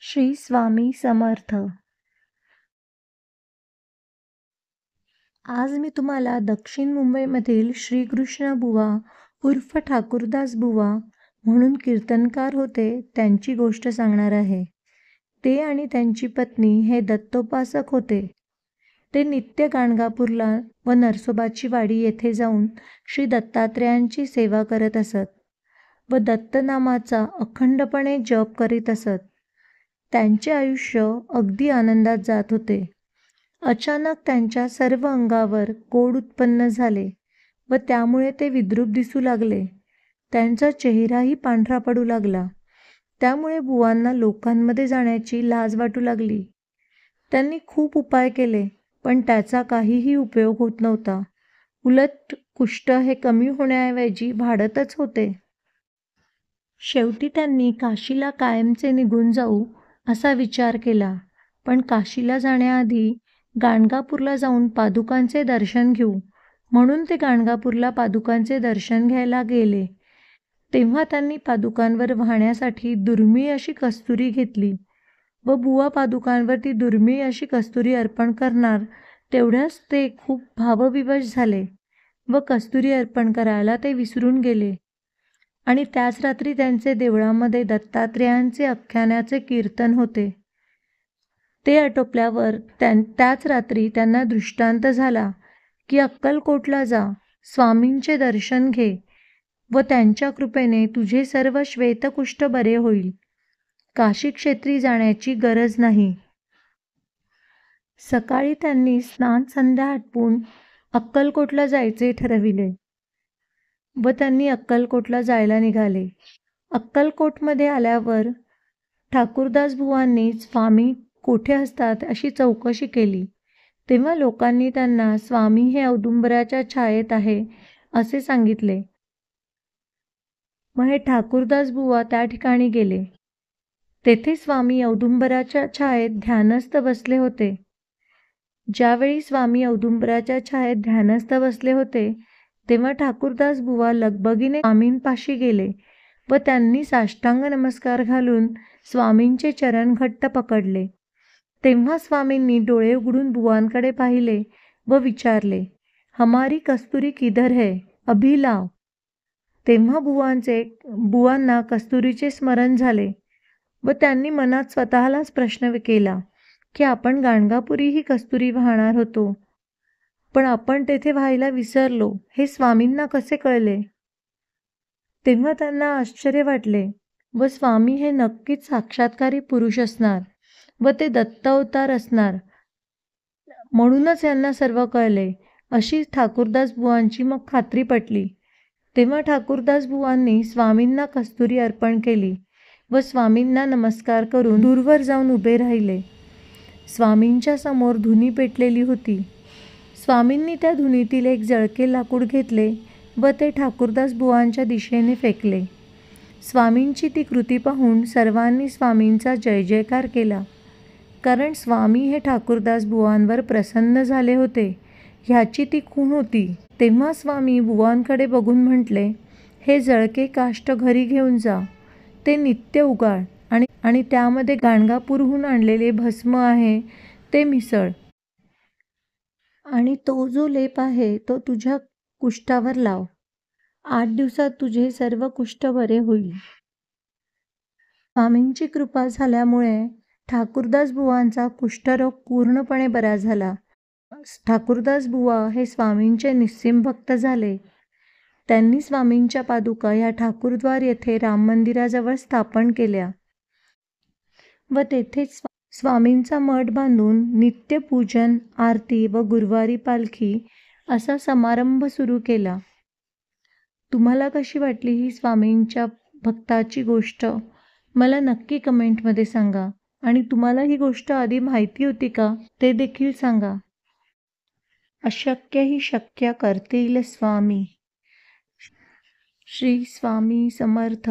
श्री स्वामी समर्थ. आज मी तुम्हाला दक्षिण मुंबईमधील श्रीकृष्ण बुवा उर्फ ठाकूरदास बुवा म्हणून कीर्तनकार होते त्यांची गोष्ट सांगणार आहे. ते आणि त्यांची पत्नी हे दत्तोपासक होते. ते नित्य गाणगापूरला व नरसोबाची वाडी येथे जाऊन श्री दत्तात्रेयांची सेवा करत असत व दत्तनामाचा अखंडपणे जप करीत असत. त्यांचे आयुष्य अगदी आनंदात जात होते. अचानक त्यांच्या सर्व अंगावर कोड उत्पन्न झाले व त्यामुळे ते विद्रूप दिसू लागले. त्यांचा चेहराही पांढरा पडू लागला. त्यामुळे बुवांना लोकांमध्ये जाण्याची लाज वाटू लागली. त्यांनी खूप उपाय केले, पण त्याचा काहीही उपयोग होत नव्हता. उलट कुष्ठ हे कमी होण्याऐवजी वाढतच होते. शेवटी त्यांनी काशीला कायमचे निघून जाऊ असा विचार केला. पण काशीला जाण्याआधी गाणगापूरला जाऊन पादुकांचे दर्शन घेऊ म्हणून ते गाणगापूरला पादुकांचे दर्शन घ्यायला गेले. तेव्हा त्यांनी पादुकांवर वाहण्यासाठी दुर्मिळ अशी कस्तुरी घेतली व बुवा पादुकांवर ती दुर्मिळ अशी कस्तुरी अर्पण करणार तेवढ्याच ते खूप भावविवश झाले व कस्तुरी अर्पण करायला ते विसरून गेले. आणि त्याच रात्री त्यांचे देवळामध्ये दत्तात्रेयांचे आख्यानाचे कीर्तन होते. ते आटोपल्यावर त्याच रात्री त्यांना दृष्टांत झाला की अक्कलकोटला जा, स्वामींचे दर्शन घे व त्यांच्या कृपेने तुझे सर्व श्वेतकुष्ठ बरे होईल. काशी क्षेत्री जाण्याची गरज नाही. सकाळी त्यांनी स्नान संध्या आटपून अक्कलकोटला जायचे ठरविले व त्यांनी अक्कलकोटला जायला निघाले. अक्कलकोटमध्ये आल्यावर ठाकूरदास बुवांनी स्वामी कोठे असतात अशी चौकशी केली. तेव्हा लोकांनी त्यांना स्वामी हे औदुंबराच्या छायेत आहे असे सांगितले. मग हे ठाकूरदास बुवा त्या ठिकाणी गेले. तेथे स्वामी औदुंबराच्या छायेत ध्यानस्थ बसले होते. ज्यावेळी स्वामी औदुंबराच्या छायेत ध्यानस्थ बसले होते तेव्हा ठाकूरदास बुवा लगबगीने स्वामींपाशी गेले व त्यांनी साष्टांग नमस्कार घालून स्वामींचे चरण घट्ट पकडले. तेव्हा स्वामींनी डोळे उघडून बुवांकडे पाहिले व विचारले, हमारी कस्तुरी किधर है, अभी लाव. तेव्हा बुवांना कस्तुरीचे स्मरण झाले व त्यांनी मनात स्वतःलाच प्रश्न केला की आपण गाणगापुरी ही कस्तुरी वाहणार होतो, पण आपण तेथे व्हायला विसरलो, हे स्वामींना कसे कळले. तेव्हा त्यांना आश्चर्य वाटले व स्वामी हे नक्कीच साक्षात्कारी पुरुष असणार व ते दत्त अवतार असणार, म्हणूनच यांना सर्व कळले अशी ठाकूरदास बुवांची मग खात्री पटली. तेव्हा ठाकूरदास बुवांनी स्वामींना कस्तुरी अर्पण केली व स्वामींना नमस्कार करून दूरवर जाऊन उभे राहिले. स्वामींच्या समोर धुनी पेटलेली होती. स्वामींनी त्या धुनीतील एक जळके लाकूड घेतले व ते ठाकूरदास बुवांच्या दिशेने फेकले. स्वामींची ती कृती पाहून सर्वांनी स्वामींचा जय जयकार केला, कारण स्वामी हे ठाकूरदास बुवांवर प्रसन्न झाले होते ह्याची ती खूण होती. तेव्हा स्वामी बुवांकडे बघून म्हटले, हे जळके काष्ट घरी घेऊन जा, ते नित्य उगाळ आणि त्यामध्ये गाणगापूरहून आणलेले भस्म आहे ते मिसळ आणि तो जो लेप आहे तो तुझ्या कुष्ठावर लाव. 8 दिवसात तुझे सर्व कुष्ठ बरे होईल. स्वामींची कृपा झाल्यामुळे ठाकूरदास बुवांचा कुष्ठरोग पूर्णपणे बरा झाला. ठाकूरदास बुवा हे स्वामींचे निस्सीम भक्त झाले. त्यांनी स्वामींच्या पादुका या ठाकूरद्वार येथे राम मंदिराजवळ स्थापन केल्या व तेथेच स्वामींचा मठ बांधून नित्य पूजन, आरती व गुरुवारी पालखी असा समारंभ सुरू केला. तुम्हाला कशी वाटली ही स्वामींच्या भक्ताची गोष्ट मला नक्की कमेंटमध्ये सांगा. आणि तुम्हाला ही गोष्ट आधी माहिती होती का ते देखील सांगा. अशक्य ही शक्य करतील स्वामी. श्री स्वामी समर्थ.